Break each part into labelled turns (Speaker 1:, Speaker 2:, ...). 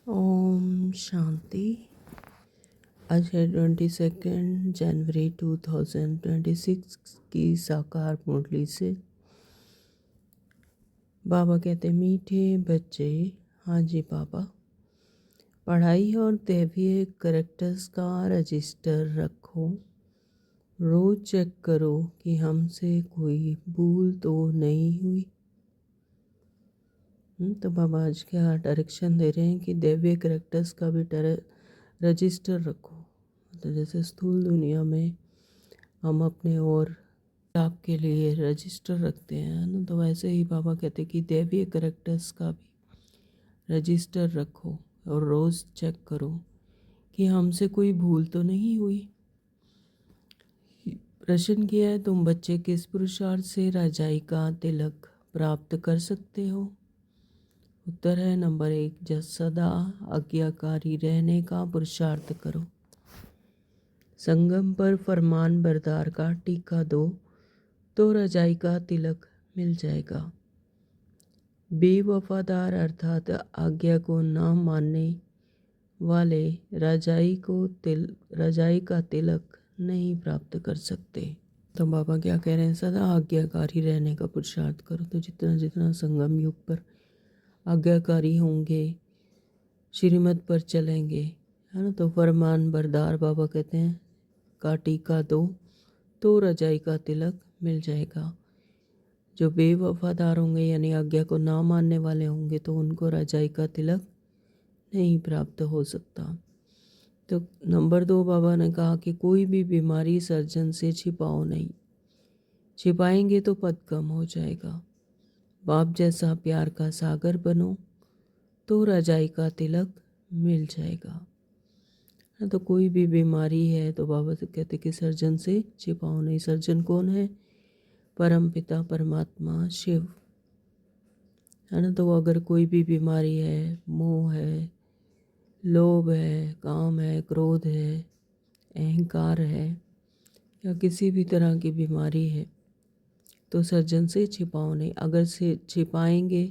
Speaker 1: ओम शांति। आज है 22 जनवरी 2026 की साकार मुरली से। बाबा कहते मीठे बच्चे, हाँ जी बाबा, पढ़ाई और दैवीय करेक्टर्स का रजिस्टर रखो। रोज चेक करो कि हमसे कोई भूल तो नहीं हुई। तो बाबा आज क्या डायरेक्शन दे रहे हैं कि दैवीय करेक्टर्स का भी रजिस्टर रखो। तो जैसे स्थूल दुनिया में हम अपने और आप के लिए रजिस्टर रखते हैं ना, तो वैसे ही बाबा कहते कि दैवीय करेक्टर्स का भी रजिस्टर रखो और रोज़ चेक करो कि हमसे कोई भूल तो नहीं हुई। प्रश्न किया है, तुम बच्चे किस पुरुषार्थ से राजाई का तिलक प्राप्त कर सकते हो? उत्तर है नंबर 1, जब सदा आज्ञाकारी रहने का पुरुषार्थ करो। संगम पर फरमान बरदार का टीका दो तो रजाई का तिलक मिल जाएगा। बेवफादार अर्थात आज्ञा को न मानने वाले रजाई का तिलक नहीं प्राप्त कर सकते। तो बाबा क्या कह रहे हैं, सदा आज्ञाकारी रहने का पुरुषार्थ करो। तो जितना जितना संगम युग पर आज्ञाकारी होंगे, श्रीमत पर चलेंगे, है ना, तो फरमान बरदार बाबा कहते हैं का टीका दो तो रजाई का तिलक मिल जाएगा। जो बेवफादार होंगे यानी आज्ञा को ना मानने वाले होंगे तो उनको रजाई का तिलक नहीं प्राप्त हो सकता। तो नंबर 2, बाबा ने कहा कि कोई भी बीमारी सर्जन से छिपाओ नहीं, छिपाएंगे तो पद कम हो जाएगा। बाप जैसा प्यार का सागर बनो तो रजाई का तिलक मिल जाएगा। तो कोई भी बीमारी है तो बाबा तो कहते कि सर्जन से छिपाओ नहीं। सर्जन कौन है? परम पिता परमात्मा शिव, है ना। तो अगर कोई भी बीमारी है, मोह है, लोभ है, काम है, क्रोध है, अहंकार है, या किसी भी तरह की बीमारी है तो सर्जन से छिपाओ नहीं। अगर से छिपाएंगे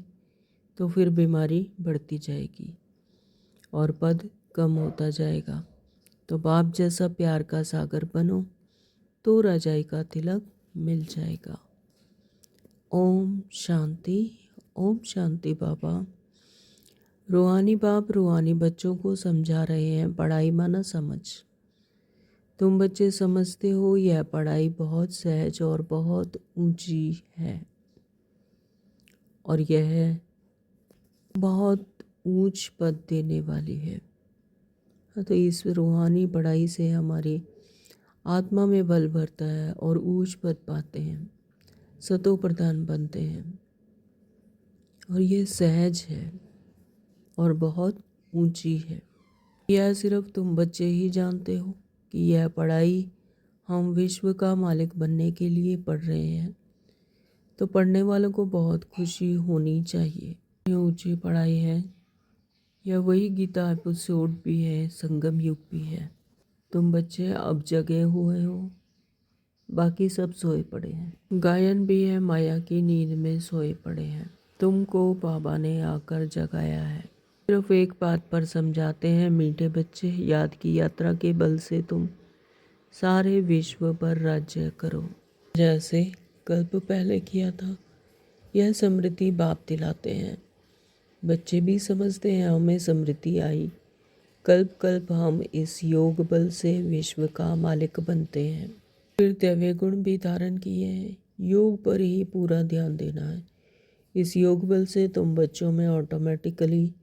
Speaker 1: तो फिर बीमारी बढ़ती जाएगी और पद कम होता जाएगा। तो बाप जैसा प्यार का सागर बनो तो रजाई का तिलक मिल जाएगा। ओम शांति। ओम शांति। बाबा रूहानी बाप रूहानी बच्चों को समझा रहे हैं, पढ़ाई माना समझ। तुम बच्चे समझते हो यह पढ़ाई बहुत सहज और बहुत ऊंची है और यह बहुत ऊंच पद देने वाली है। तो इस रूहानी पढ़ाई से हमारी आत्मा में बल भरता है और ऊंच पद पाते हैं, सतो प्रधान बनते हैं। और ये सहज है और बहुत ऊंची है। यह सिर्फ तुम बच्चे ही जानते हो कि यह पढ़ाई हम विश्व का मालिक बनने के लिए पढ़ रहे हैं। तो पढ़ने वालों को बहुत खुशी होनी चाहिए। ये ऊंची पढ़ाई है, यह वही गीता एपिसोड भी है, संगम युग भी है। तुम बच्चे अब जगे हुए हो, बाकी सब सोए पड़े हैं। गायन भी है, माया की नींद में सोए पड़े हैं। तुमको बाबा ने आकर जगाया है। सिर्फ एक बात पर समझाते हैं, मीठे बच्चे, याद की यात्रा के बल से तुम सारे विश्व पर राज्य करो, जैसे कल्प पहले किया था। यह समृद्धि बाप दिलाते हैं। बच्चे भी समझते हैं हमें समृद्धि आई, कल्प कल्प हम इस योग बल से विश्व का मालिक बनते हैं। फिर दैवीय गुण भी धारण किए हैं। योग पर ही पूरा ध्यान देना है। इस योग बल से तुम बच्चों में ऑटोमेटिकली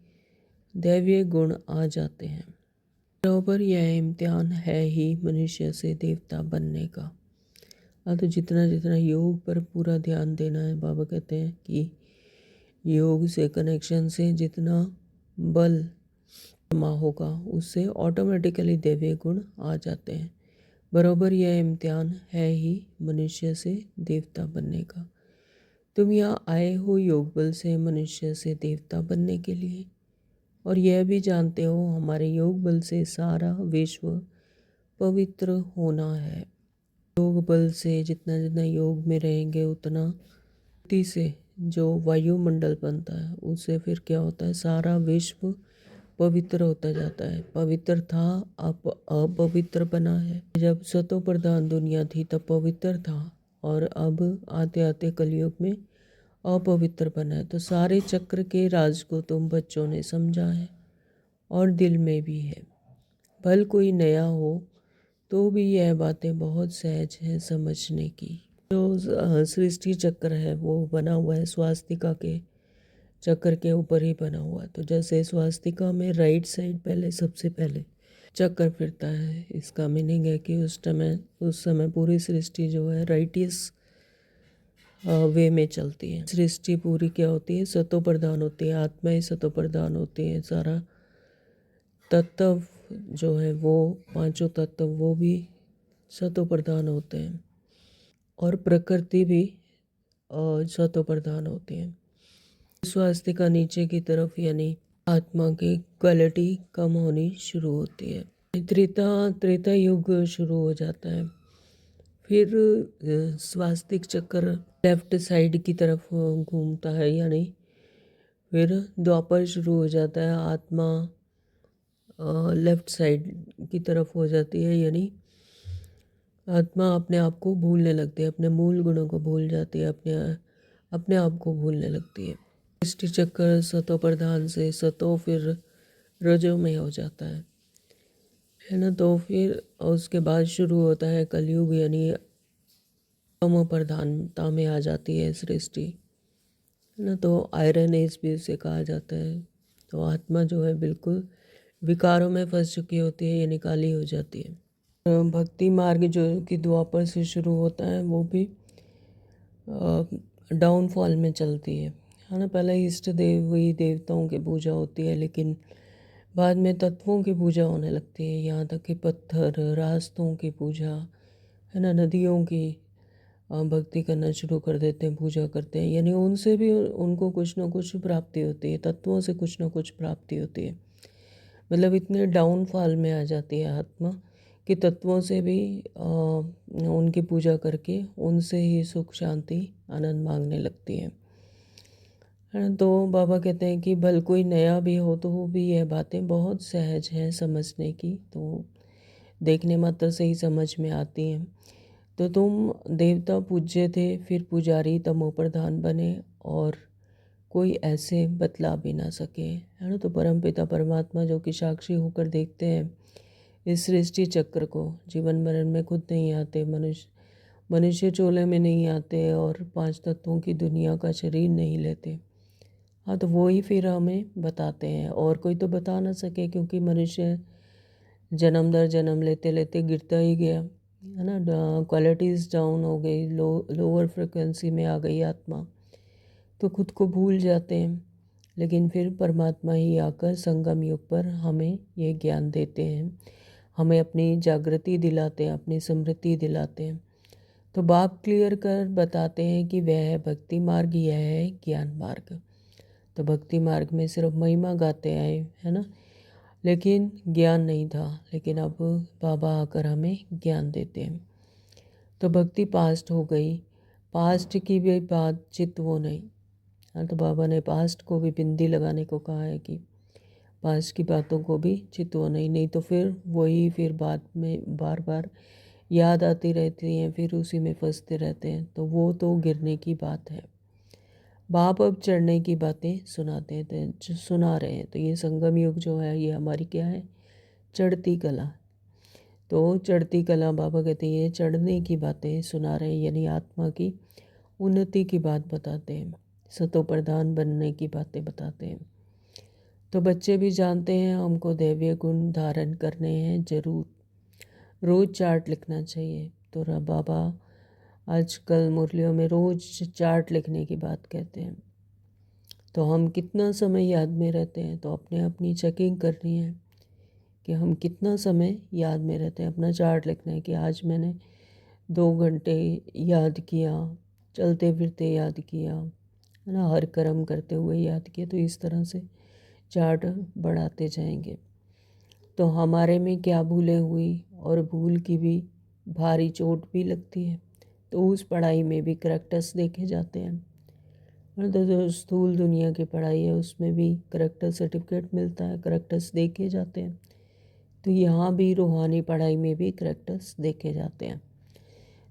Speaker 1: दैवीय गुण आ जाते हैं। बराबर यह इम्तिहान है ही मनुष्य से देवता बनने का। तो जितना जितना योग पर पूरा ध्यान देना है, बाबा कहते हैं कि योग से कनेक्शन से जितना बल जमा होगा उससे ऑटोमेटिकली दैवीय गुण आ जाते हैं। बराबर यह इम्तिहान है ही मनुष्य से देवता बनने का। तुम यहाँ आए हो योग बल से मनुष्य से देवता बनने के लिए, और यह भी जानते हो हमारे योग बल से सारा विश्व पवित्र होना है। योग बल से जितना जितना योग में रहेंगे उतना से जो वायुमंडल बनता है उससे फिर क्या होता है, सारा विश्व पवित्र होता जाता है। पवित्र था, अब अपवित्र बना है। जब सतो प्रधान दुनिया थी तब पवित्र था, और अब आते आते कलयुग में अपवित्र बना है। तो सारे चक्र के राज को तुम बच्चों ने समझा है और दिल में भी है। भल कोई नया हो तो भी यह बातें बहुत सहज हैं समझने की। जो सृष्टि चक्र है वो बना हुआ है स्वास्तिका के चक्र के ऊपर ही बना हुआ है। तो जैसे स्वास्तिका में राइट साइड पहले सबसे पहले चक्र फिरता है, इसका मीनिंग है कि उस समय पूरी सृष्टि जो है राइटियस वे में चलती है। सृष्टि पूरी क्या होती है? सतो प्रधान होती है, आत्माएं सतो प्रधान होती है। सारा तत्व जो है वो पांचों तत्व वो भी सतो प्रधान होते हैं, और प्रकृति भी सतो प्रधान होती है। स्वास्थ्य नीचे की तरफ यानी आत्मा की क्वालिटी कम होनी शुरू होती है। त्रेता युग शुरू हो जाता है। फिर स्वास्तिक चक्र लेफ्ट साइड की तरफ घूमता है, यानी फिर द्वापर शुरू हो जाता है। आत्मा लेफ्ट साइड की तरफ हो जाती है, यानी आत्मा अपने आप को भूलने लगती है, अपने मूल गुणों को भूल जाती है, अपने आप को भूलने लगती है। सृष्टि चक्र सतो प्रधान से सतो फिर रजो में हो जाता है ना। तो फिर उसके बाद शुरू होता है कलयुग, यानी तमो प्रधानता में आ जाती है सृष्टि, है ना। तो आयरन एज भी उसे कहा जाता है। तो आत्मा जो है बिल्कुल विकारों में फंस चुकी होती है, यानी काली हो जाती है। भक्ति मार्ग जो कि द्वापर से शुरू होता है वो भी डाउनफॉल में चलती है ना। पहले इष्ट देव हुई देवताओं की पूजा होती है, लेकिन बाद में तत्वों की पूजा होने लगती है। यहाँ तक कि पत्थर रास्तों की पूजा, है ना, नदियों की भक्ति करना शुरू कर देते हैं, पूजा करते हैं, यानी उनसे भी उनको कुछ ना कुछ प्राप्ति होती है, तत्वों से कुछ ना कुछ प्राप्ति होती है। मतलब इतने डाउनफॉल में आ जाती है आत्मा कि तत्वों से भी उनकी पूजा करके उनसे ही सुख शांति आनंद मांगने लगती है ना। तो बाबा कहते हैं कि भल कोई नया भी हो तो वो भी यह बातें बहुत सहज हैं समझने की, तो देखने मात्र से ही समझ में आती हैं। तो तुम देवता पूज्य थे, फिर पुजारी तमो प्रधान बने, और कोई ऐसे बतला भी ना सके, है ना। तो परमपिता परमात्मा जो कि साक्षी होकर देखते हैं इस सृष्टि चक्र को, जीवन मरण में खुद नहीं आते, मनुष्य चोले में नहीं आते, और पांच तत्वों की दुनिया का शरीर नहीं लेते। हाँ, तो वो ही फिर हमें बताते हैं, और कोई तो बता ना सके, क्योंकि मनुष्य जन्म दर जन्म लेते लेते गिरता ही गया, है ना। क्वालिटीज़ डाउन हो गई, लोअर फ्रिक्वेंसी में आ गई आत्मा, तो खुद को भूल जाते हैं। लेकिन फिर परमात्मा ही आकर संगम युग पर हमें ये ज्ञान देते हैं, हमें अपनी जागृति दिलाते हैं, अपनी स्मृति दिलाते हैं। तो बाप क्लियर कर बताते हैं कि वह है भक्ति मार्ग, यह है ज्ञान मार्ग। तो भक्ति मार्ग में सिर्फ महिमा गाते आए, है ना, लेकिन ज्ञान नहीं था। लेकिन अब बाबा आकर हमें ज्ञान देते हैं। तो भक्ति पास्ट हो गई, पास्ट की भी बात चित वो नहीं। हाँ, तो बाबा ने पास्ट को भी बिंदी लगाने को कहा है कि पास्ट की बातों को भी चितो नहीं तो फिर वही फिर बाद में बार बार याद आती रहती हैं, फिर उसी में फंसते रहते हैं। तो वो तो गिरने की बात है। बाप अब चढ़ने की बातें सुनाते हैं, तो सुना रहे हैं। तो ये संगम युग जो है ये हमारी क्या है? चढ़ती कला। तो चढ़ती कला बाबा कहते हैं ये चढ़ने की बातें सुना रहे हैं, यानी आत्मा की उन्नति की बात बताते हैं, सतो प्रधान बनने की बातें बताते हैं। तो बच्चे भी जानते हैं हमको दैवीय गुण धारण करने हैं जरूर, रोज़ चार्ट लिखना चाहिए। तो बाबा आजकल मुरलियों में रोज़ चार्ट लिखने की बात कहते हैं। तो हम कितना समय याद में रहते हैं, तो अपने अपनी चेकिंग करनी है कि हम कितना समय याद में रहते हैं। अपना चार्ट लिखना है कि आज मैंने 2 घंटे याद किया, चलते फिरते याद किया, है ना, हर कर्म करते हुए याद किया। तो इस तरह से चार्ट बढ़ाते जाएंगे। तो हमारे में क्या भूलें हुई, और भूल की भी भारी चोट भी लगती है। तो उस पढ़ाई में भी करेक्टर्स देखे जाते हैं, मतलब जो स्थूल दुनिया की पढ़ाई है उसमें भी करेक्टर सर्टिफिकेट मिलता है, करेक्टर्स देखे जाते हैं। तो यहाँ भी रूहानी पढ़ाई में भी करेक्टर्स देखे जाते हैं।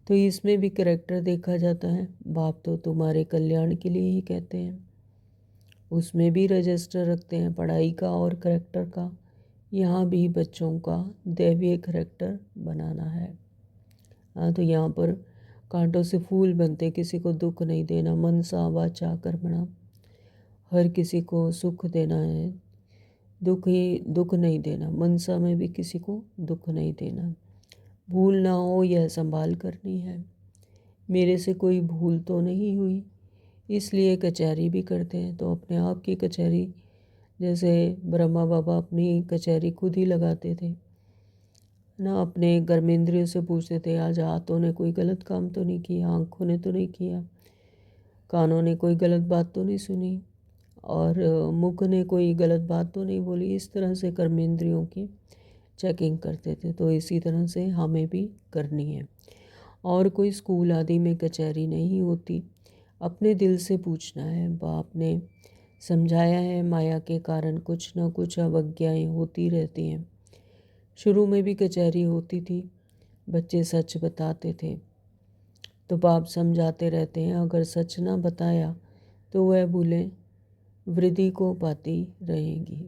Speaker 1: तो इसमें भी करेक्टर देखा जाता है। बाप तो तुम्हारे कल्याण के लिए ही कहते हैं। उसमें भी रजिस्टर रखते हैं पढ़ाई का और करेक्टर का। यहाँ भी बच्चों का दैवीय करेक्टर बनाना है। हाँ, तो यहाँ पर कांटों से फूल बनते, किसी को दुख नहीं देना, मनसा वाचा कर्मणा, हर किसी को सुख देना है, दुख नहीं देना, मनसा में भी किसी को दुख नहीं देना, भूल ना हो यह संभाल करनी है। मेरे से कोई भूल तो नहीं हुई, इसलिए कचहरी भी करते हैं। तो अपने आप की कचहरी, जैसे ब्रह्मा बाबा अपनी कचहरी खुद ही लगाते थे ना, अपने कर्मेंद्रियों से पूछते थे आज हाथों ने कोई गलत काम तो नहीं किया, आँखों ने तो नहीं किया, कानों ने कोई गलत बात तो नहीं सुनी, और मुख ने कोई गलत बात तो नहीं बोली। इस तरह से कर्मेंद्रियों की चेकिंग करते थे। तो इसी तरह से हमें भी करनी है। और कोई स्कूल आदि में कचहरी नहीं होती, अपने दिल से पूछना है। बाप ने समझाया है माया के कारण कुछ न कुछ अवज्ञाएँ होती रहती हैं। शुरू में भी कचहरी होती थी, बच्चे सच बताते थे तो बाप समझाते रहते हैं, अगर सच ना बताया तो वह भूलें वृद्धि को पाती रहेंगी,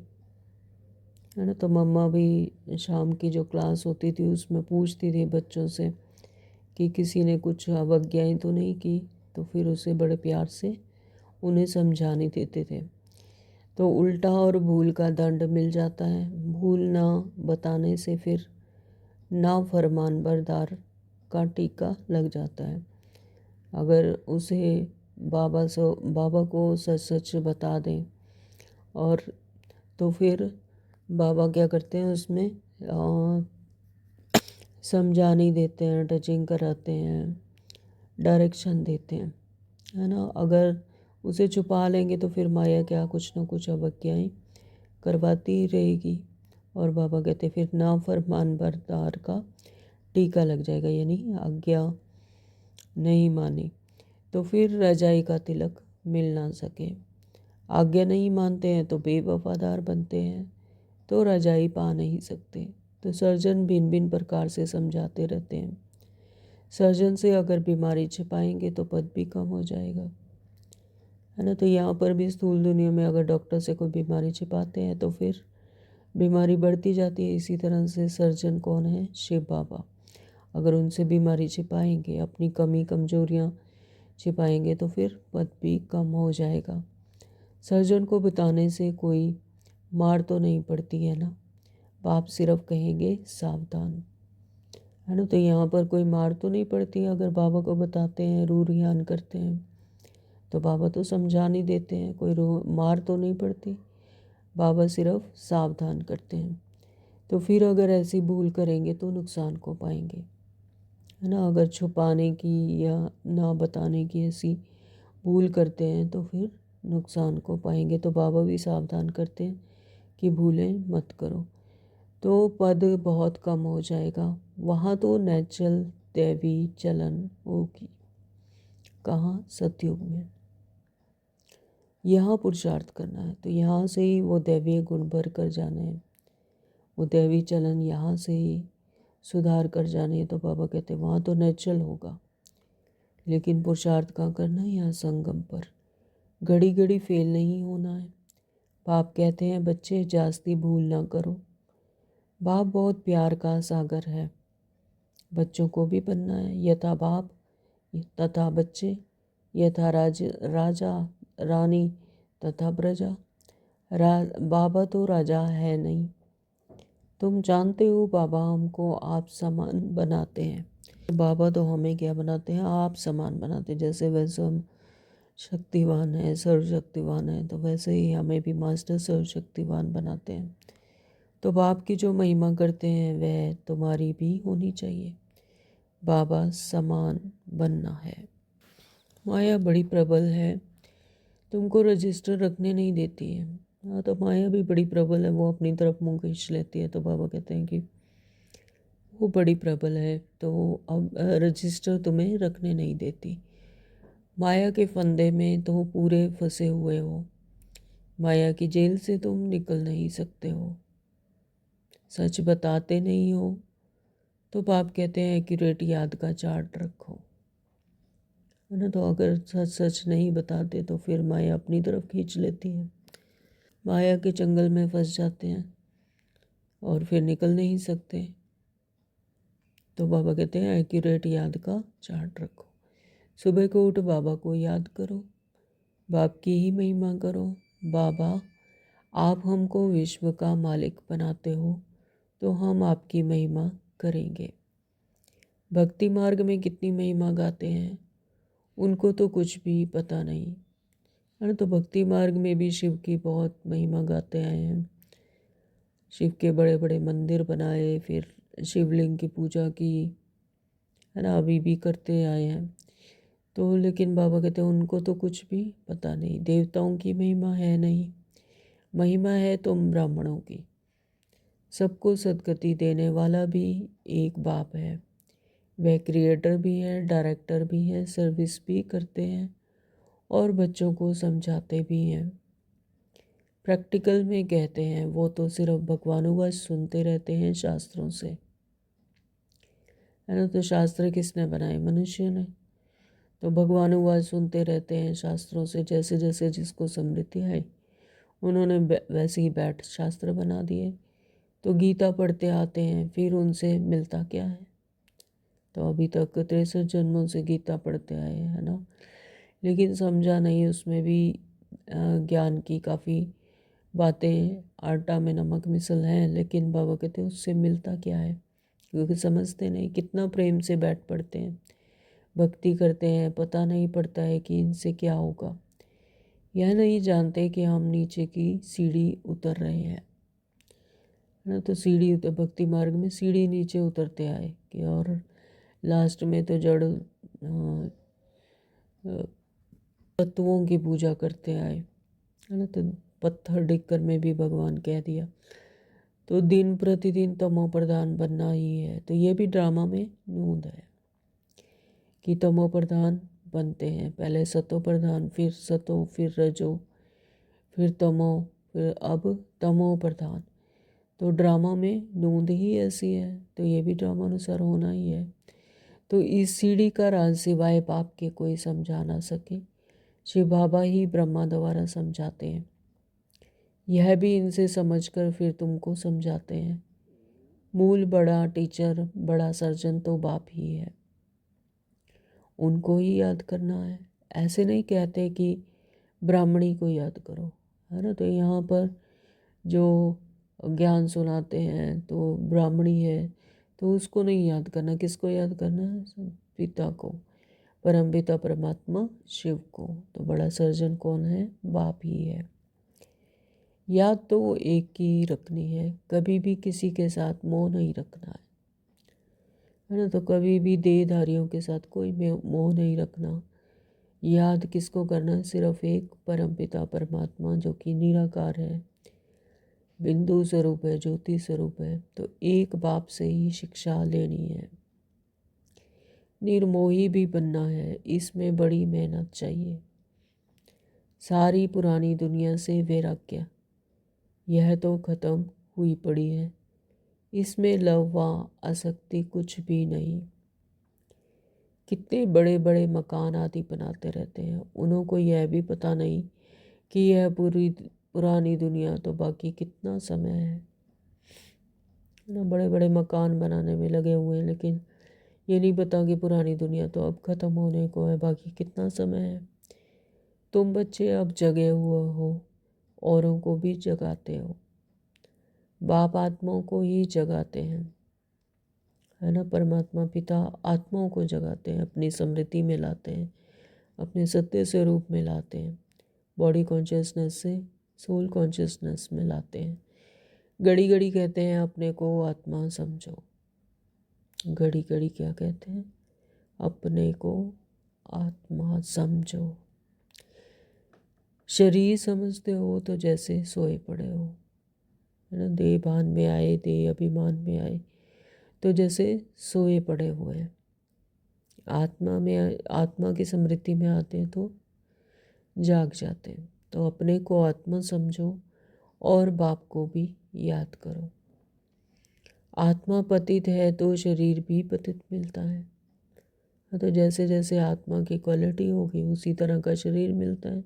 Speaker 1: है ना। तो मम्मा भी शाम की जो क्लास होती थी उसमें पूछती थी बच्चों से कि किसी ने कुछ अवज्ञाएँ तो नहीं की, तो फिर उसे बड़े प्यार से उन्हें समझाने देते थे। तो उल्टा और भूल का दंड मिल जाता है। भूल ना बताने से फिर ना फरमान बरदार का टीका लग जाता है। अगर उसे बाबा को सच सच बता दें, और तो फिर बाबा क्या करते हैं उसमें समझा नहीं देते हैं, टचिंग कराते हैं, डायरेक्शन देते हैं, है ना। अगर उसे छुपा लेंगे तो फिर माया क्या कुछ ना कुछ अवज्ञाएँ करवाती ही रहेगी। और बाबा कहते फिर ना फरमान बरदार का टीका लग जाएगा, यानी आज्ञा नहीं मानी तो फिर रजाई का तिलक मिल ना सके। आज्ञा नहीं मानते हैं तो बेवफादार बनते हैं, तो रजाई पा नहीं सकते। तो सर्जन भिन्न भिन्न प्रकार से समझाते रहते हैं। सर्जन से अगर बीमारी छिपाएंगे तो पद भी कम हो जाएगा, है ना। तो यहाँ पर भी स्थूल दुनिया में अगर डॉक्टर से कोई बीमारी छिपाते हैं तो फिर बीमारी बढ़ती जाती है। इसी तरह से सर्जन कौन है? शिव बाबा। अगर उनसे बीमारी छिपाएंगे, अपनी कमी कमजोरियाँ छिपाएंगे तो फिर पद भी कम हो जाएगा। सर्जन को बताने से कोई मार तो नहीं पड़ती है ना, बाप सिर्फ कहेंगे सावधान, है ना। तो यहाँ पर कोई मार तो नहीं पड़ती, अगर बाबा को बताते हैं, रू रिहान करते हैं तो बाबा तो समझा नहीं देते हैं, कोई मार तो नहीं पड़ती, बाबा सिर्फ सावधान करते हैं। तो फिर अगर ऐसी भूल करेंगे तो नुकसान को पाएंगे, है ना। अगर छुपाने की या ना बताने की ऐसी भूल करते हैं तो फिर नुकसान को पाएंगे। तो बाबा भी सावधान करते हैं कि भूलें मत करो, तो पद बहुत कम हो जाएगा। वहाँ तो नेचुरल दैवी चलन होगी। कहाँ? सतयुग में। यहाँ पुरुषार्थ करना है, तो यहाँ से ही वो दैवीय गुण भर कर जाने हैं, वो दैवी चलन यहाँ से ही सुधार कर जाने हैं। तो बाबा कहते हैं वहाँ तो नेचुरल होगा, लेकिन पुरुषार्थ कहाँ करना है? यहाँ संगम पर। घड़ी घड़ी फेल नहीं होना है। बाप कहते हैं बच्चे जास्ती भूल ना करो। बाप बहुत प्यार का सागर है, बच्चों को भी बनना है। यथा बाप तथा बच्चे, यथा राजा रानी तथा प्रजा। बाबा तो राजा है नहीं, तुम जानते हो बाबा हमको आप समान बनाते हैं। बाबा तो हमें क्या बनाते हैं? आप समान बनाते हैं। जैसे वैसे हम शक्तिवान है, सर्वशक्तिवान है, तो वैसे ही हमें भी मास्टर सर्वशक्तिवान बनाते हैं। तो बाप की जो महिमा करते हैं वह तुम्हारी भी होनी चाहिए। बाबा समान बनना है। माया बड़ी प्रबल है, तुमको रजिस्टर रखने नहीं देती है। हाँ, तो माया भी बड़ी प्रबल है, वो अपनी तरफ मुँह खींच लेती है। तो बाबा कहते हैं कि वो बड़ी प्रबल है, तो अब रजिस्टर तुम्हें रखने नहीं देती। माया के फंदे में तो पूरे फंसे हुए हो, माया की जेल से तुम निकल नहीं सकते हो। सच बताते नहीं हो तो पाप कहते हैं एक्यूरेट याद का चार्ट रखो, है ना। तो अगर सच सच नहीं बताते तो फिर माया अपनी तरफ खींच लेती है, माया के चंगल में फंस जाते हैं और फिर निकल नहीं सकते। तो बाबा कहते हैं एक्यूरेट याद का चार्ट रखो। सुबह को उठ बाबा को याद करो, बाप की ही महिमा करो। बाबा आप हमको विश्व का मालिक बनाते हो तो हम आपकी महिमा करेंगे। भक्ति मार्ग में कितनी महिमा गाते हैं, उनको तो कुछ भी पता नहीं, है ना। तो भक्ति मार्ग में भी शिव की बहुत महिमा गाते आए हैं, शिव के बड़े बड़े मंदिर बनाए, फिर शिवलिंग की पूजा की, है ना, अभी भी करते आए हैं। तो लेकिन बाबा कहते हैं उनको तो कुछ भी पता नहीं, देवताओं की महिमा है नहीं, महिमा है तुम ब्राह्मणों की। सबको सद्गति देने वाला भी एक बाप है, वह क्रिएटर भी है, डायरेक्टर भी है, सर्विस भी करते हैं और बच्चों को समझाते भी हैं। प्रैक्टिकल में कहते हैं वो तो सिर्फ भगवानुवाच सुनते रहते हैं शास्त्रों से, है ना। तो शास्त्र किसने बनाए, मनुष्य ने। तो भगवानुवाच सुनते रहते हैं शास्त्रों से, जैसे जैसे जिसको समृद्धि आई उन्होंने वैसे ही बैठ शास्त्र बना दिए। तो गीता पढ़ते आते हैं, फिर उनसे मिलता क्या है। तो अभी तक 63 जन्मों से गीता पढ़ते आए हैं, है ना, लेकिन समझा नहीं, उसमें भी ज्ञान की काफ़ी बातें आटा में नमक मिसल हैं, लेकिन बाबा कहते हैं उससे मिलता क्या है, क्योंकि समझते नहीं। कितना प्रेम से बैठ पढ़ते हैं, भक्ति करते हैं, पता नहीं पड़ता है कि इनसे क्या होगा। यह नहीं जानते कि हम नीचे की सीढ़ी उतर रहे हैं, है ना। तो सीढ़ी उतर, भक्ति मार्ग में सीढ़ी नीचे उतरते आए कि, और लास्ट में तो जड़ तत्वों की पूजा करते आए, है ना। तो पत्थर डिक्कर में भी भगवान कह दिया। तो दिन प्रतिदिन तमो प्रधान बनना ही है। तो ये भी ड्रामा में नूंद है कि तमो प्रधान बनते हैं, पहले सतो प्रधान, फिर सतो, फिर रजो, फिर तमो, फिर अब तमो प्रधान। तो ड्रामा में नूंद ही ऐसी है, तो ये भी ड्रामा अनुसार होना ही है। तो इस सीढ़ी का राज सिवाय बाप के कोई समझा ना सके, शिव बाबा ही ब्रह्मा द्वारा समझाते हैं। यह भी इनसे समझकर फिर तुमको समझाते हैं। मूल बड़ा टीचर, बड़ा सर्जन तो बाप ही है, उनको ही याद करना है। ऐसे नहीं कहते कि ब्राह्मणी को याद करो, है ना। तो यहाँ पर जो ज्ञान सुनाते हैं तो ब्राह्मणी है, तो उसको नहीं याद करना, किसको याद करना है, पिता को, परम पिता परमात्मा शिव को। तो बड़ा सर्जन कौन है, बाप ही है। याद तो एक की रखनी है, कभी भी किसी के साथ मोह नहीं रखना है ना। तो कभी भी देहधारियों के साथ कोई मोह नहीं रखना। याद किसको करना है, सिर्फ एक परमपिता परमात्मा जो कि निराकार है, बिंदु स्वरूप है, ज्योति स्वरूप है। तो एक बाप से ही शिक्षा लेनी है। निर्मोही भी बनना है, इसमें बड़ी मेहनत चाहिए। सारी पुरानी दुनिया से वैराग्य, यह तो खत्म हुई पड़ी है, इसमें लव व आसक्ति कुछ भी नहीं। कितने बड़े बड़े मकान आदि बनाते रहते हैं, उनको यह भी पता नहीं कि यह पूरी पुरानी दुनिया तो बाकी कितना समय है ना। बड़े बड़े मकान बनाने में लगे हुए हैं, लेकिन ये नहीं पता कि पुरानी दुनिया तो अब ख़त्म होने को है, बाकी कितना समय है। तुम बच्चे अब जगे हुए हो, औरों को भी जगाते हो, बाप आत्माओं को ही जगाते हैं, है ना। परमात्मा पिता आत्माओं को जगाते हैं, अपनी समृद्धि में लाते हैं, अपने सत्य स्वरूप में लाते हैं, बॉडी कॉन्शियसनेस से सोल कॉन्शियसनेस में लाते हैं। घड़ी घड़ी कहते हैं अपने को आत्मा समझो, घड़ी घड़ी क्या कहते हैं, अपने को आत्मा समझो। शरीर समझते हो तो जैसे सोए पड़े हो, है ना। देह भान में आए, देह अभिमान में आए तो जैसे सोए पड़े हुए हैं। आत्मा की स्मृति में आते हैं तो जाग जाते हैं। तो अपने को आत्मा समझो और बाप को भी याद करो। आत्मा पतित है तो शरीर भी पतित मिलता है। तो जैसे जैसे आत्मा की क्वालिटी होगी उसी तरह का शरीर मिलता है।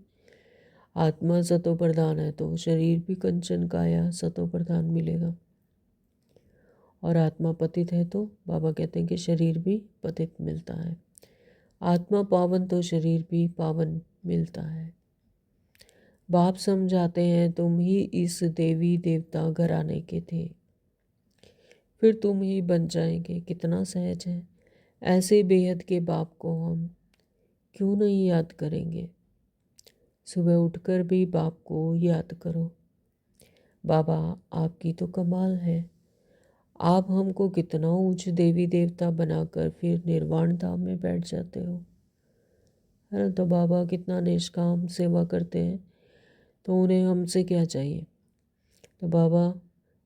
Speaker 1: आत्मा सतो प्रधान है तो शरीर भी कंचन काया सतो प्रधान मिलेगा। और आत्मा पतित है तो बाबा कहते हैं कि शरीर भी पतित मिलता है। आत्मा पावन तो शरीर भी पावन मिलता है। बाप समझाते हैं तुम ही इस देवी देवता घराने के थे, फिर तुम ही बन जाएंगे। कितना सहज है। ऐसे बेहद के बाप को हम क्यों नहीं याद करेंगे। सुबह उठकर भी बाप को याद करो। बाबा आपकी तो कमाल है। आप हमको कितना ऊंच देवी देवता बनाकर फिर निर्वाण धाम में बैठ जाते हो, है ना। तो बाबा कितना निष्काम सेवा करते हैं, तो उन्हें हमसे क्या चाहिए। तो बाबा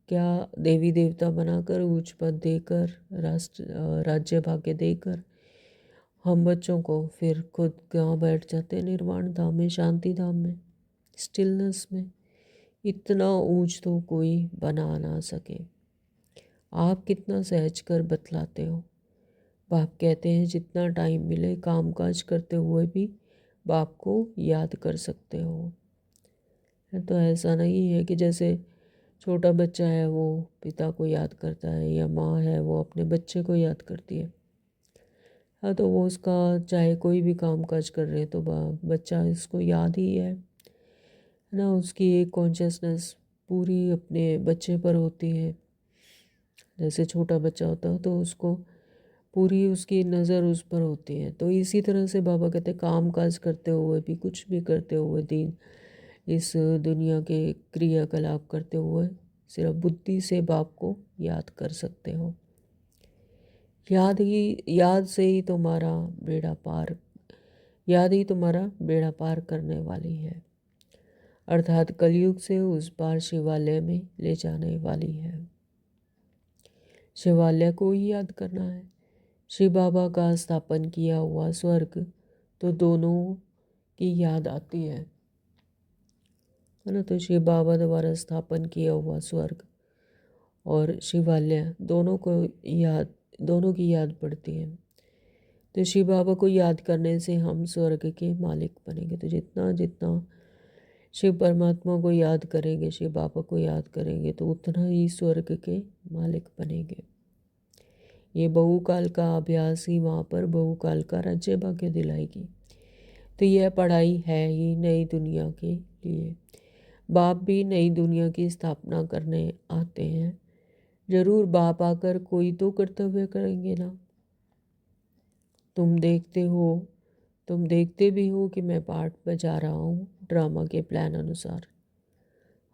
Speaker 1: क्या देवी देवता बनाकर ऊंच पद देकर राज्य भाग्य देकर हम बच्चों को फिर खुद कहाँ बैठ जाते हैं निर्वाण धाम में, शांति धाम में, स्टिलनेस में। इतना ऊंच तो कोई बना ना सके। आप कितना सहज कर बतलाते हो। बाप कहते हैं जितना टाइम मिले कामकाज करते हुए भी बाप को याद कर सकते हो। तो ऐसा नहीं है कि जैसे छोटा बच्चा है वो पिता को याद करता है, या माँ है वो अपने बच्चे को याद करती है। हाँ, तो वो उसका चाहे कोई भी काम काज कर रहे हैं तो बच्चा इसको याद ही है ना। उसकी एक कॉन्शियसनेस पूरी अपने बच्चे पर होती है। जैसे छोटा बच्चा होता है तो उसको पूरी उसकी नज़र उस पर होती है। तो इसी तरह से बाबा कहते हैं काम काज करते हुए भी, कुछ भी करते हुए, दिन इस दुनिया के क्रियाकलाप करते हुए सिर्फ बुद्धि से बाप को याद कर सकते हो। याद से ही तुम्हारा बेड़ा पार करने वाली है, अर्थात कलयुग से उस पार शिवालय में ले जाने वाली है। शिवालय को ही याद करना है। श्री बाबा का स्थापन किया हुआ स्वर्ग तो दोनों की याद आती है ना। तो श्री बाबा द्वारा स्थापन किया हुआ स्वर्ग और शिवालय दोनों की याद पड़ती है। तो शिव बाबा को याद करने से हम स्वर्ग के मालिक बनेंगे। तो जितना जितना शिव परमात्मा को याद करेंगे, शिव बाबा को याद करेंगे, तो उतना ही स्वर्ग के मालिक बनेंगे। ये बहुकाल का अभ्यास ही वहाँ पर बहुकाल का राज्य भाग्य दिलाएगी। तो यह पढ़ाई है ही नई दुनिया के लिए। बाप भी नई दुनिया की स्थापना करने आते हैं। जरूर बाप आकर कोई तो कर्तव्य करेंगे ना। तुम देखते भी हो कि मैं पार्ट बजा रहा हूँ ड्रामा के प्लान अनुसार।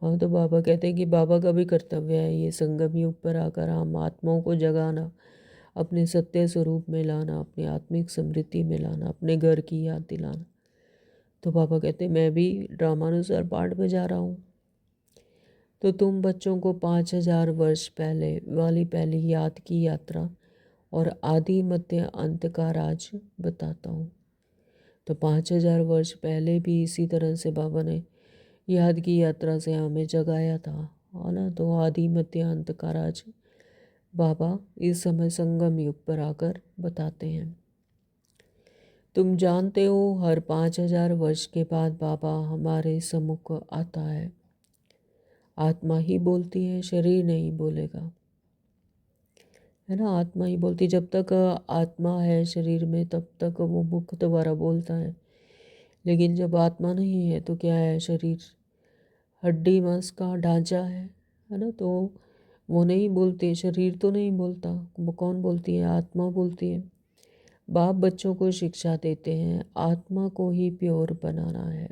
Speaker 1: हाँ, तो बाबा कहते हैं कि बाबा का भी कर्तव्य है ये संगम युग पर आकर हम आत्माओं को जगाना, अपने सत्य स्वरूप में लाना, अपनी आत्मिक समृद्धि में लाना, अपने घर की याद दिलाना। तो बाबा कहते हैं मैं भी ड्रामानुसार पार्ट बजा रहा हूँ। तो तुम बच्चों को 5000 वर्ष पहले वाली पहली याद की यात्रा और आदि मध्य अंत का राज बताता हूँ। तो 5000 वर्ष पहले भी इसी तरह से बाबा ने याद की यात्रा से हमें जगाया था, है ना। तो आदि मध्य अंत का राज बाबा इस समय संगम युग पर आकर बताते हैं। तुम जानते हो हर 5000 वर्ष के बाद बाबा हमारे सम्मुख आता है। आत्मा ही बोलती है, शरीर नहीं बोलेगा, है ना। आत्मा ही बोलती, जब तक आत्मा है शरीर में तब तक वो मुख द्वारा बोलता है। लेकिन जब आत्मा नहीं है तो क्या है, शरीर हड्डी मांस का ढांचा है ना। तो वो नहीं बोलते, शरीर तो नहीं बोलता। वो कौन बोलती है, आत्मा बोलती है। बाप बच्चों को शिक्षा देते हैं आत्मा को ही प्योर बनाना है।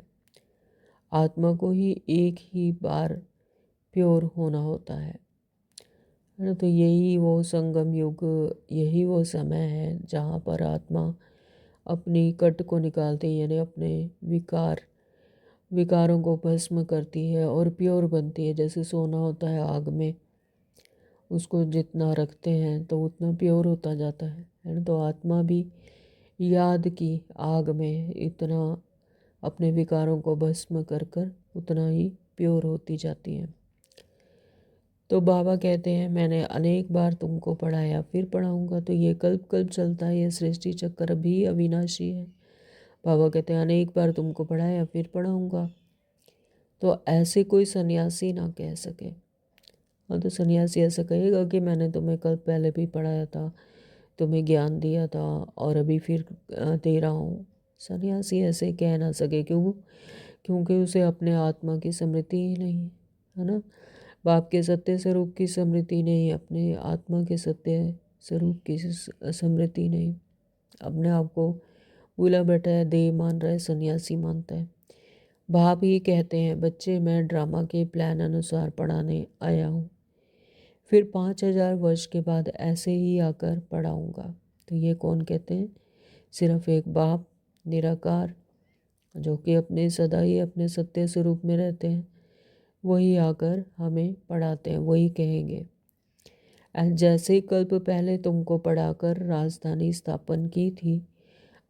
Speaker 1: आत्मा को ही एक ही बार प्योर होना होता है ना। तो यही वो संगम युग, यही वो समय है जहाँ पर आत्मा अपनी कट को निकालती है, यानी अपने विकारों को भस्म करती है और प्योर बनती है। जैसे सोना होता है आग में, उसको जितना रखते हैं तो उतना प्योर होता जाता है ना। तो आत्मा भी याद की आग में इतना अपने विकारों को भस्म कर कर उतना ही प्योर होती जाती हैं। तो बाबा कहते हैं मैंने अनेक बार तुमको पढ़ाया फिर पढ़ाऊंगा। तो ये कल्प कल्प चलता है, ये सृष्टि चक्कर भी अविनाशी है। बाबा कहते हैं अनेक बार तुमको पढ़ाया फिर पढ़ाऊंगा। तो ऐसे कोई सन्यासी ना कह सके। और तो सन्यासी ऐसा कहेगा कि मैंने तुम्हें कल पहले भी पढ़ाया था, तुम्हें ज्ञान दिया था और अभी फिर दे रहा हूँ। सन्यासी ऐसे कह ना सके। क्योंकि उसे अपने आत्मा की स्मृति ही नहीं है ना। बाप के सत्य स्वरूप की स्मृति नहीं, अपने आत्मा के सत्य स्वरूप की स्मृति नहीं। अपने आप को भूला बैठा है, देह मान रहा है, सन्यासी मानता है। बाप ही कहते हैं बच्चे मैं ड्रामा के प्लान अनुसार पढ़ाने आया हूँ, फिर 5,000 वर्ष के बाद ऐसे ही आकर पढ़ाऊँगा। तो ये कौन कहते हैं? सिर्फ एक बाप निराकार जो कि अपने सदा ही अपने सत्य स्वरूप में रहते हैं, वही आकर हमें पढ़ाते हैं, वही कहेंगे। जैसे कल्प पहले तुमको पढ़ाकर राजधानी स्थापन की थी,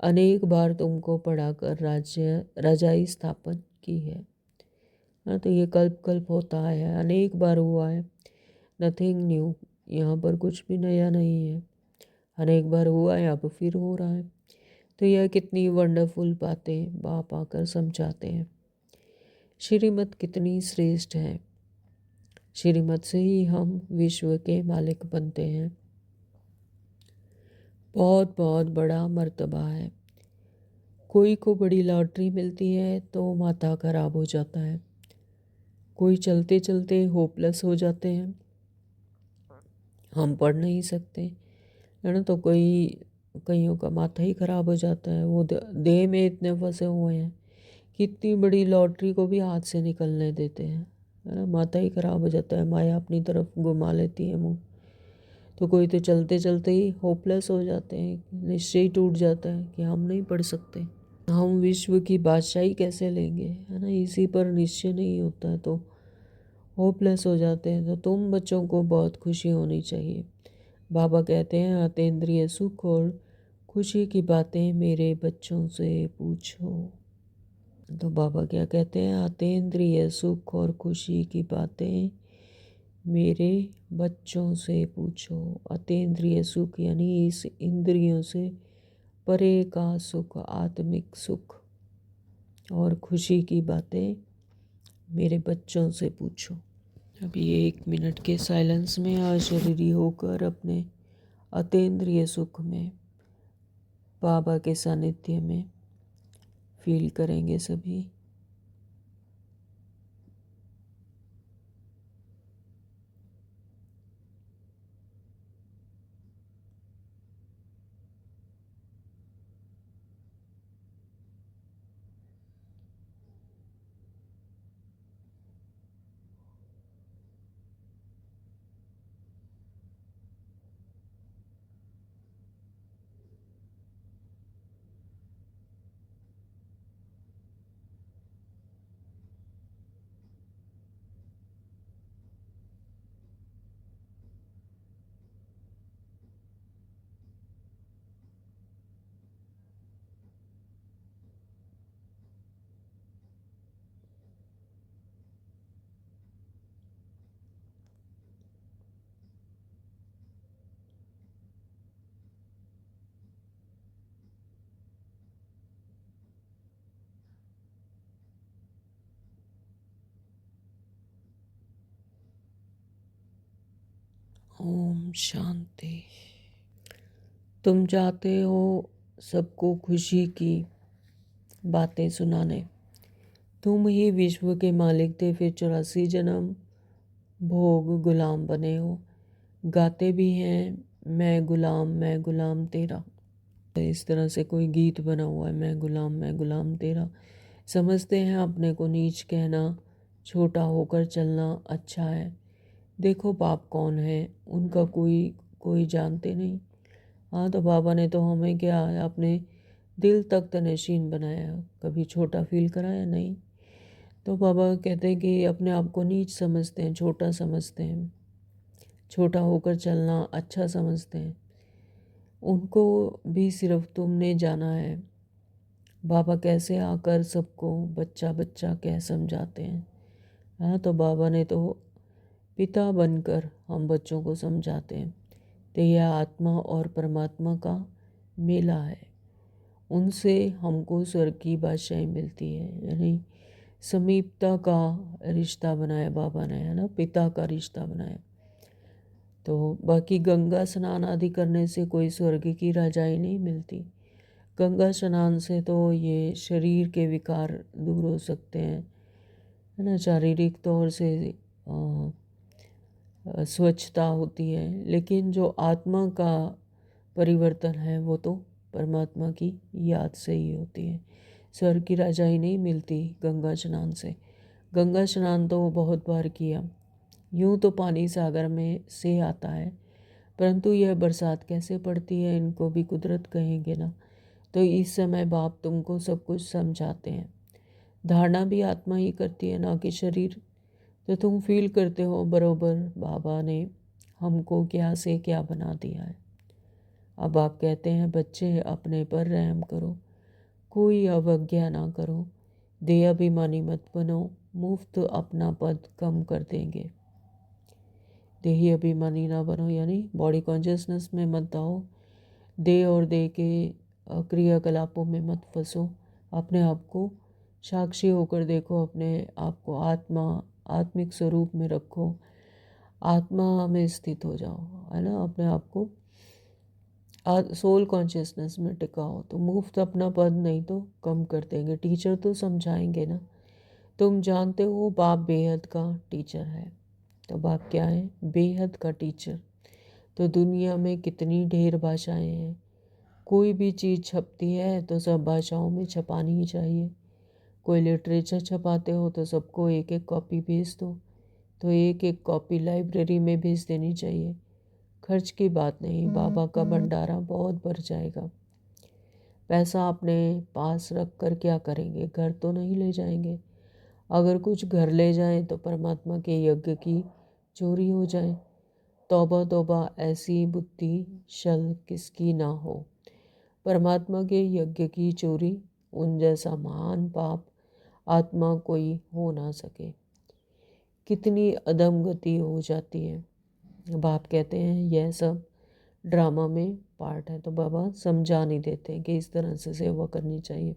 Speaker 1: अनेक बार तुमको पढ़ाकर राजाई स्थापन की है। हाँ, तो ये कल्प कल्प होता है, अनेक बार हुआ है। नथिंग न्यू, यहाँ पर कुछ भी नया नहीं है। अनेक बार हुआ है, अब फिर हो रहा है। तो यह कितनी वंडरफुल बातें बाप आकर समझाते हैं। श्रीमत कितनी श्रेष्ठ है। श्रीमत से ही हम विश्व के मालिक बनते हैं। बहुत बहुत बड़ा मर्तबा है। कोई को बड़ी लॉटरी मिलती है तो माथा खराब हो जाता है, कोई चलते चलते होपलेस हो जाते हैं, हम पढ़ नहीं सकते है ना। तो कईयों का माथा ही खराब हो जाता है, वो देह में इतने फंसे हुए हैं कि इतनी बड़ी लॉटरी को भी हाथ से निकलने देते हैं, है ना। माथा ही खराब हो जाता है, माया अपनी तरफ घुमा लेती है मुँह। तो कोई तो चलते चलते ही होपलेस हो जाते हैं, निश्चय ही टूट जाता है कि हम नहीं पढ़ सकते, हम विश्व की बादशाही कैसे लेंगे, है ना। इसी पर निश्चय नहीं होता है तो होपलेस हो जाते हैं। तो तुम बच्चों को बहुत खुशी होनी चाहिए। बाबा कहते हैं अतीन्द्रिय सुख और खुशी की बातें मेरे बच्चों से पूछो। तो बाबा क्या कहते हैं? अतीन्द्रिय सुख और खुशी की बातें मेरे बच्चों से पूछो। अतीन्द्रिय सुख यानी इस इंद्रियों से परे का सुख, आत्मिक सुख और खुशी की बातें मेरे बच्चों से पूछो। अभी 1 मिनट के साइलेंस में अशरीरी होकर अपने अतीन्द्रिय सुख में बाबा के सानिध्य में फील करेंगे सभी। ओम शांति। तुम चाहते हो सबको खुशी की बातें सुनाने, तुम ही विश्व के मालिक थे, फिर 84 जन्म भोग गुलाम बने हो। गाते भी हैं मैं गुलाम तेरा। तो इस तरह से कोई गीत बना हुआ है, मैं गुलाम तेरा। समझते हैं अपने को नीच कहना, छोटा होकर चलना अच्छा है। देखो बाप कौन है, उनका कोई जानते नहीं। हाँ, तो बाबा ने तो हमें क्या है अपने दिल तक तनशीन बनाया, कभी छोटा फील कराया नहीं। तो बाबा कहते हैं कि अपने आप को नीच समझते हैं, छोटा समझते हैं, छोटा होकर चलना अच्छा समझते हैं। उनको भी सिर्फ तुमने जाना है। बाबा कैसे आकर सबको बच्चा बच्चा कह समझाते हैं। हाँ, तो बाबा ने तो पिता बनकर हम बच्चों को समझाते हैं। तो यह आत्मा और परमात्मा का मेला है। उनसे हमको स्वर्ग की बादशाही मिलती है, यानी समीपता का रिश्ता बनाया बाबा ने, है ना, पिता का रिश्ता बनाया। तो बाकी गंगा स्नान आदि करने से कोई स्वर्ग की राजाई नहीं मिलती। गंगा स्नान से तो ये शरीर के विकार दूर हो सकते हैं, है ना, शारीरिक तौर से स्वच्छता होती है। लेकिन जो आत्मा का परिवर्तन है वो तो परमात्मा की याद से ही होती है। स्वर्ग की राजाई नहीं मिलती गंगा स्नान से। गंगा स्नान तो बहुत बार किया। यूँ तो पानी सागर में से आता है, परंतु यह बरसात कैसे पड़ती है इनको भी कुदरत कहेंगे ना। तो इस समय बाप तुमको सब कुछ समझाते हैं। धारणा भी आत्मा ही करती है, ना कि शरीर। तो तुम फील करते हो बरोबर बाबा ने हमको क्या से क्या बना दिया है। अब आप कहते हैं बच्चे अपने पर रहम करो, कोई अवज्ञा ना करो, देह अभिमानी मत बनो, मुफ्त अपना पद कम कर देंगे। देही अभिमानी ना बनो, यानी बॉडी कॉन्शियसनेस में मत आओ, देह और देह के क्रियाकलापों में मत फंसो। अपने आप को साक्षी होकर देखो, अपने आप को आत्मिक स्वरूप में रखो, आत्मा में स्थित हो जाओ, है ना, अपने आप को सोल कॉन्शियसनेस में टिकाओ। तो मुफ्त अपना पद नहीं तो कम कर देंगे। टीचर तो समझाएंगे ना। तुम जानते हो बाप बेहद का टीचर है। तो बाप क्या है? बेहद का टीचर। तो दुनिया में कितनी ढेर भाषाएं हैं। कोई भी चीज़ छपती है तो सब भाषाओं में छपानी ही चाहिए। कोई लिटरेचर छपाते हो तो सबको एक एक कॉपी भेज दो। तो एक एक कॉपी लाइब्रेरी में भेज देनी चाहिए। खर्च की बात नहीं, बाबा का भंडारा बहुत भर जाएगा। पैसा अपने पास रख कर क्या करेंगे? घर तो नहीं ले जाएंगे। अगर कुछ घर ले जाएं तो परमात्मा के यज्ञ की चोरी हो जाए। तौबा तौबा, ऐसी बुद्धि शल किसकी ना हो। परमात्मा के यज्ञ की चोरी, उन जैसा महान पाप आत्मा कोई हो ना सके। कितनी अधम गति हो जाती है। बाप कहते हैं यह सब ड्रामा में पार्ट है। तो बाबा समझा नहीं देते हैं कि इस तरह से सेवा करनी चाहिए।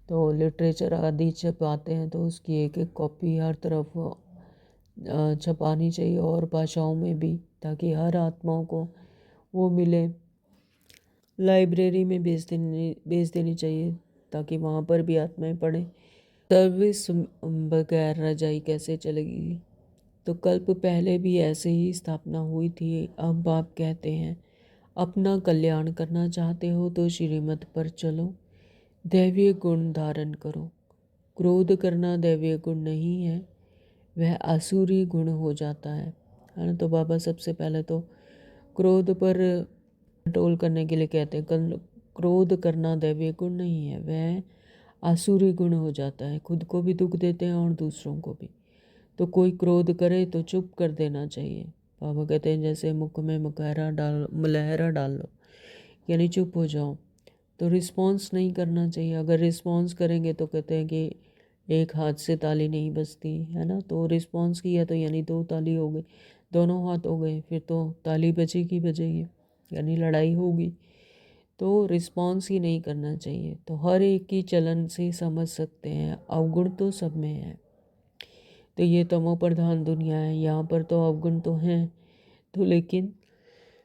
Speaker 1: तो लिटरेचर आदि छपाते हैं तो उसकी एक एक कॉपी हर तरफ छपानी चाहिए, और भाषाओं में भी, ताकि हर आत्माओं को वो मिले। लाइब्रेरी में भेज देनी चाहिए, ताकि वहाँ पर भी आत्माएं पढ़ें। सर्विस बगैर रजाई कैसे चलेगी? तो कल्प पहले भी ऐसे ही स्थापना हुई थी। अब आप कहते हैं अपना कल्याण करना चाहते हो तो श्रीमत पर चलो, दैवीय गुण धारण करो। क्रोध करना दैवीय गुण नहीं है, वह आसुरी गुण हो जाता है ना। तो बाबा सबसे पहले तो क्रोध पर कंट्रोल करने के लिए कहते हैं क्रोध करना दैवीय गुण नहीं है, वह आसुरी गुण हो जाता है। खुद को भी दुख देते हैं और दूसरों को भी। तो कोई क्रोध करे तो चुप कर देना चाहिए। बाबा कहते हैं जैसे मुख में मलहरा डाल लो, यानी चुप हो जाओ। तो रिस्पॉन्स नहीं करना चाहिए। अगर रिस्पॉन्स करेंगे तो कहते हैं कि एक हाथ से ताली नहीं बजती, है ना। तो रिस्पॉन्स किया तो यानी दो ताली हो गई, दोनों हाथ हो गए, फिर तो ताली बजेगी बजेगी, यानी लड़ाई होगी। तो रिस्पॉन्स ही नहीं करना चाहिए। तो हर एक की चलन से समझ सकते हैं अवगुण तो सब में है। तो ये तमो प्रधान दुनिया है, यहाँ पर तो अवगुण तो हैं। तो लेकिन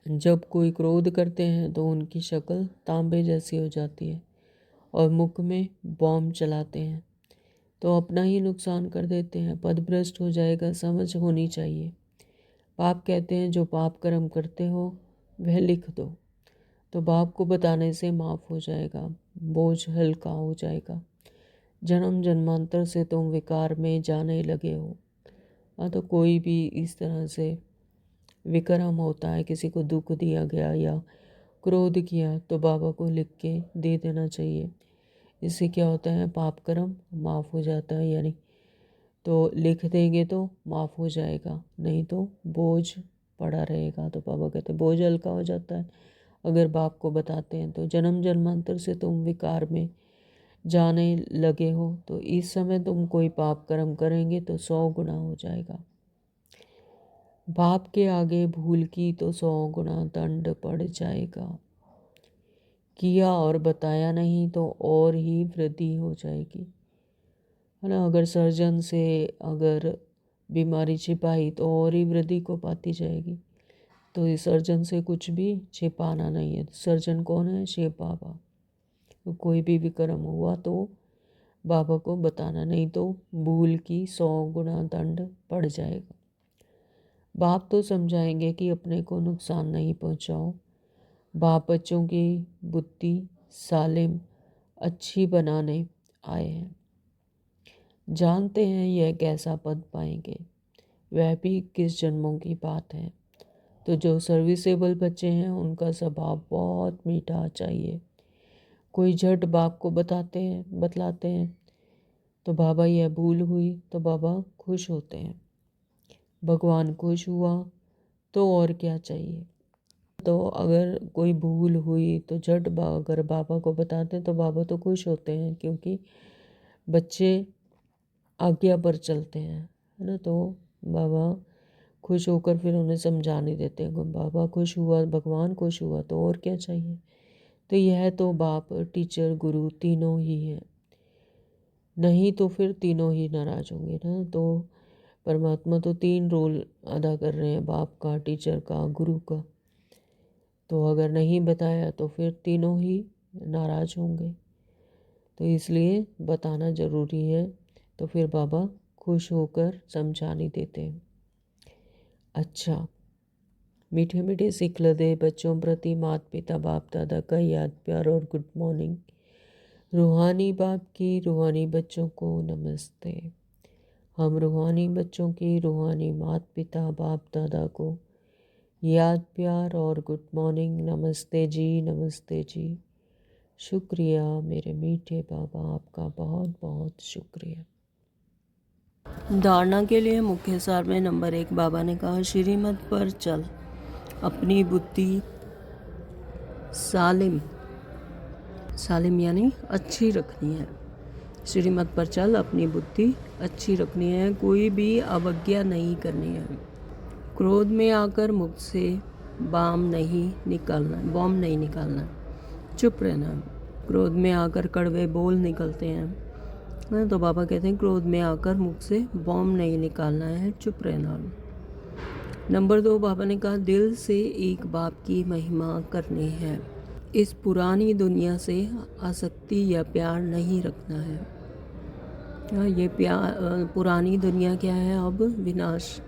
Speaker 1: जब कोई क्रोध करते हैं तो उनकी शक्ल तांबे जैसी हो जाती है और मुख में बॉम्ब चलाते हैं, तो अपना ही नुकसान कर देते हैं। पदभ्रष्ट हो जाएगा, समझ होनी चाहिए। पाप कहते हैं जो पाप कर्म करते हो वह लिख दो, तो बाप को बताने से माफ़ हो जाएगा, बोझ हल्का हो जाएगा। जन्म जन्मांतर से तुम विकार में जाने लगे हो। हाँ, तो कोई भी इस तरह से विक्रम होता है, किसी को दुख दिया गया या क्रोध किया, तो बाबा को लिख के दे देना चाहिए। इससे क्या होता है, पाप कर्म माफ़ हो जाता है। यानी तो लिख देंगे तो माफ़ हो जाएगा, नहीं तो बोझ पड़ा रहेगा। तो बाबा कहते हैं बोझ हल्का हो जाता है, अगर बाप को बताते हैं तो जन्म जन्मांतर से तुम विकार में जाने लगे हो, तो इस समय तुम कोई पाप कर्म करेंगे तो 100 गुना हो जाएगा। बाप के आगे भूल की तो 100 गुना दंड पड़ जाएगा। किया और बताया नहीं तो और ही वृद्धि हो जाएगी, है ना। अगर सर्जन से अगर बीमारी छिपाई तो और ही वृद्धि को पाती जाएगी। तो इस सर्जन से कुछ भी छिपाना नहीं है। सर्जन कौन है? शिव बाबा। तो कोई भी विक्रम हुआ तो बाबा को बताना, नहीं तो भूल की 100 गुना दंड पड़ जाएगा। बाप तो समझाएंगे कि अपने को नुकसान नहीं पहुंचाओ। बाप बच्चों की बुद्धि सालिम अच्छी बनाने आए हैं। जानते हैं यह कैसा पद पाएंगे, वह भी किस जन्मों की बात है। तो जो सर्विसेबल बच्चे हैं उनका स्वभाव बहुत मीठा चाहिए। कोई झट बाप को बतलाते हैं तो बाबा यह भूल हुई तो बाबा खुश होते हैं। भगवान खुश हुआ तो और क्या चाहिए। तो अगर कोई भूल हुई तो झट अगर बाबा को बताते हैं तो बाबा तो खुश होते हैं, क्योंकि बच्चे आज्ञा पर चलते हैं, है ना। तो बाबा खुश होकर फिर उन्हें समझाने देते हैं। बाबा खुश हुआ, भगवान खुश हुआ तो और क्या चाहिए। तो यह तो बाप, टीचर, गुरु तीनों ही हैं, नहीं तो फिर तीनों ही नाराज होंगे ना। तो परमात्मा तो 3 रोल अदा कर रहे हैं, बाप का, टीचर का, गुरु का। तो अगर नहीं बताया तो फिर तीनों ही नाराज होंगे। तो इसलिए बताना ज़रूरी है। तो फिर बाबा खुश होकर समझाने देते हैं। अच्छा, मीठे मीठे सिखलदे बच्चों प्रति माता पिता बाप दादा का याद प्यार और गुड मॉर्निंग। रूहानी बाप की रूहानी बच्चों को नमस्ते। हम रूहानी बच्चों की रूहानी माता पिता बाप दादा को याद प्यार और गुड मॉर्निंग। नमस्ते जी, नमस्ते जी। शुक्रिया मेरे मीठे बाबा, आपका बहुत बहुत शुक्रिया। धारणा के लिए मुख्य सार में नंबर 1 बाबा ने कहा, श्रीमत पर चल, अपनी बुद्धि सालिम यानी अच्छी रखनी है। श्रीमत पर चल, अपनी बुद्धि अच्छी रखनी है, कोई भी अवज्ञा नहीं करनी है। क्रोध में आकर मुख से बॉम्ब नहीं निकालना, चुप रहना। क्रोध में आकर कड़वे बोल निकलते हैं, तो बाबा कहते हैं क्रोध में आकर मुख से बॉम्ब नहीं निकालना है, चुप रहना। नंबर 2 बाबा ने कहा, दिल से एक बाप की महिमा करनी है। इस पुरानी दुनिया से आसक्ति या प्यार नहीं रखना है। ये पुरानी दुनिया क्या है, अब विनाश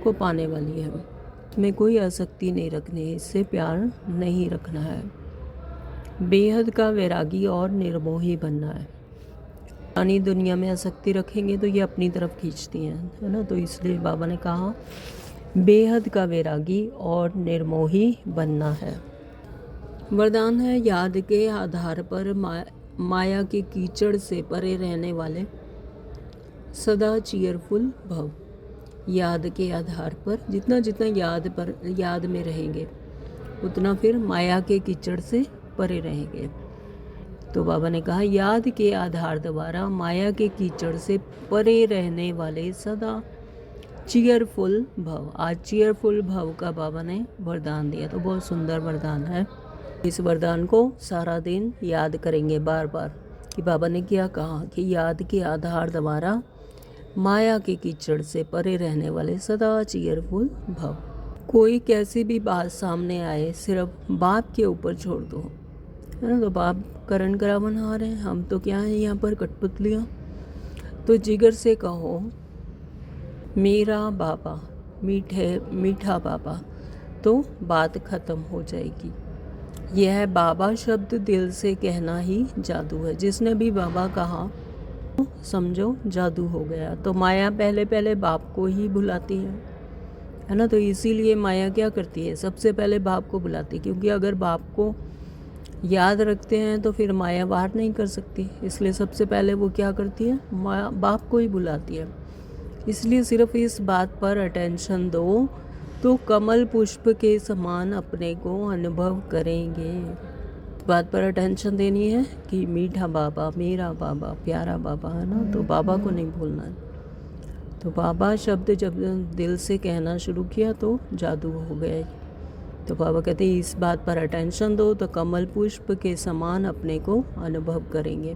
Speaker 1: को पाने वाली है। इसमें कोई आसक्ति नहीं रखनी है, इससे प्यार नहीं रखना है। बेहद का वैरागी और निर्मोही बनना है। पुरानी दुनिया में आसक्ति रखेंगे तो ये अपनी तरफ खींचती हैं, है ना। तो इसलिए बाबा ने कहा बेहद का वैरागी और निर्मोही बनना है। वरदान है, याद के आधार पर माया के कीचड़ से परे रहने वाले सदा चीयरफुल भव। याद के आधार पर जितना याद में रहेंगे उतना फिर माया के कीचड़ से परे रहेंगे। तो बाबा ने कहा याद के आधार द्वारा माया के कीचड़ से परे रहने वाले सदा चीयरफुल भव। आज चीयरफुल भव का बाबा ने वरदान दिया, तो बहुत सुंदर वरदान है। इस वरदान को सारा दिन याद करेंगे बार बार कि बाबा ने क्या कहा, कि याद के आधार द्वारा माया के कीचड़ से परे रहने वाले सदा चीयरफुल भव। कोई कैसी भी बात सामने आए सिर्फ बाप के ऊपर छोड़ दो, है ना। तो बाप करण करावन आ रहे हैं, हम तो क्या है यहाँ पर कठपुतलियाँ। तो जिगर से कहो मेरा बाबा, मीठा बाबा, तो बात खत्म हो जाएगी। यह बाबा शब्द दिल से कहना ही जादू है। जिसने भी बाबा कहा समझो जादू हो गया। तो माया पहले बाप को ही बुलाती है ना। तो इसीलिए माया क्या करती है, सबसे पहले बाप को बुलाती, क्योंकि अगर बाप को याद रखते हैं तो फिर माया वार नहीं कर सकती। इसलिए सबसे पहले वो क्या करती है, बाप को ही बुलाती है। इसलिए सिर्फ इस बात पर अटेंशन दो तो कमल पुष्प के समान अपने को अनुभव करेंगे। बात पर अटेंशन देनी है कि मीठा बाबा, मेरा बाबा, प्यारा बाबा, है ना, तो बाबा को नहीं भूलना है। तो बाबा शब्द जब दिल से कहना शुरू किया तो जादू हो गया। तो बाबा कहते हैं इस बात पर अटेंशन दो तो कमल पुष्प के समान अपने को अनुभव करेंगे।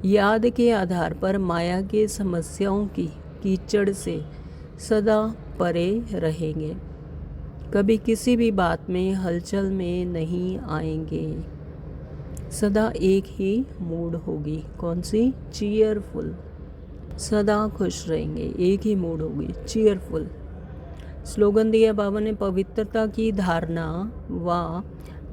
Speaker 1: याद के आधार पर माया के समस्याओं की कीचड़ से सदा परे रहेंगे। कभी किसी भी बात में हलचल में नहीं आएंगे। सदा एक ही मूड होगी, कौन सी? चीयरफुल। सदा खुश रहेंगे, एक ही मूड होगी, चीयरफुल। स्लोगन दिया बाबा ने, पवित्रता की धारणा व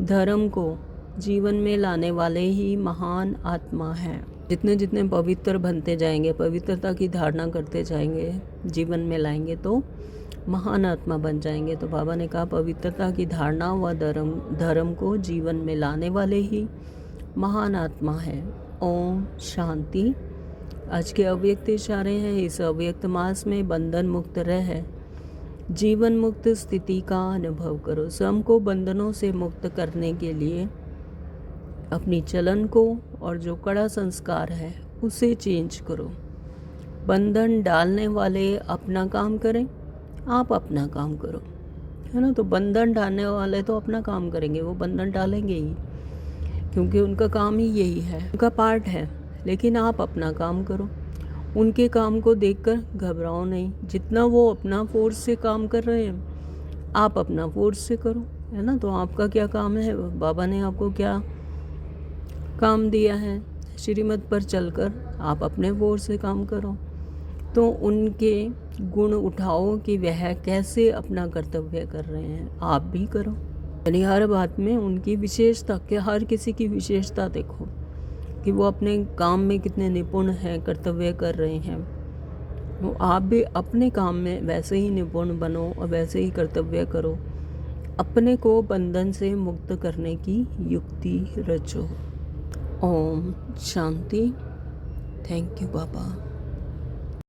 Speaker 1: धर्म को जीवन में लाने वाले ही महान आत्मा हैं। जितने जितने पवित्र बनते जाएंगे, पवित्रता की धारणा करते जाएंगे, जीवन में लाएंगे तो महान आत्मा बन जाएंगे। तो बाबा ने कहा पवित्रता की धारणा व धर्म को जीवन में लाने वाले ही महान आत्मा है। ओम शांति। आज के अव्यक्त इशारे हैं, इस अव्यक्त मास में बंधन मुक्त रह जीवन मुक्त स्थिति का अनुभव करो। स्वयं को बंधनों से मुक्त करने के लिए अपनी चलन को और जो कड़ा संस्कार है उसे चेंज करो। बंधन डालने वाले अपना काम करें, आप अपना काम करो, है ना। तो बंधन डालने वाले तो अपना काम करेंगे, वो बंधन डालेंगे ही, क्योंकि उनका काम ही यही है, उनका पार्ट है। लेकिन आप अपना काम करो। उनके काम को देखकर घबराओ नहीं। जितना वो अपना फोर्स से काम कर रहे हैं, आप अपना फोर्स से करो, है ना। तो आपका क्या काम है, बाबा ने आपको क्या काम दिया है, श्रीमत पर चलकर आप अपने फोर्स से काम करो। तो उनके गुण उठाओ कि वह कैसे अपना कर्तव्य कर रहे हैं, आप भी करो। यानी हर बात में उनकी विशेषता, कि हर किसी की विशेषता देखो कि वो अपने काम में कितने निपुण हैं, कर्तव्य कर रहे हैं। तो आप भी अपने काम में वैसे ही निपुण बनो और वैसे ही कर्तव्य करो। अपने को बंधन से मुक्त करने की युक्ति रचो। Om Shanti. Thank you Baba.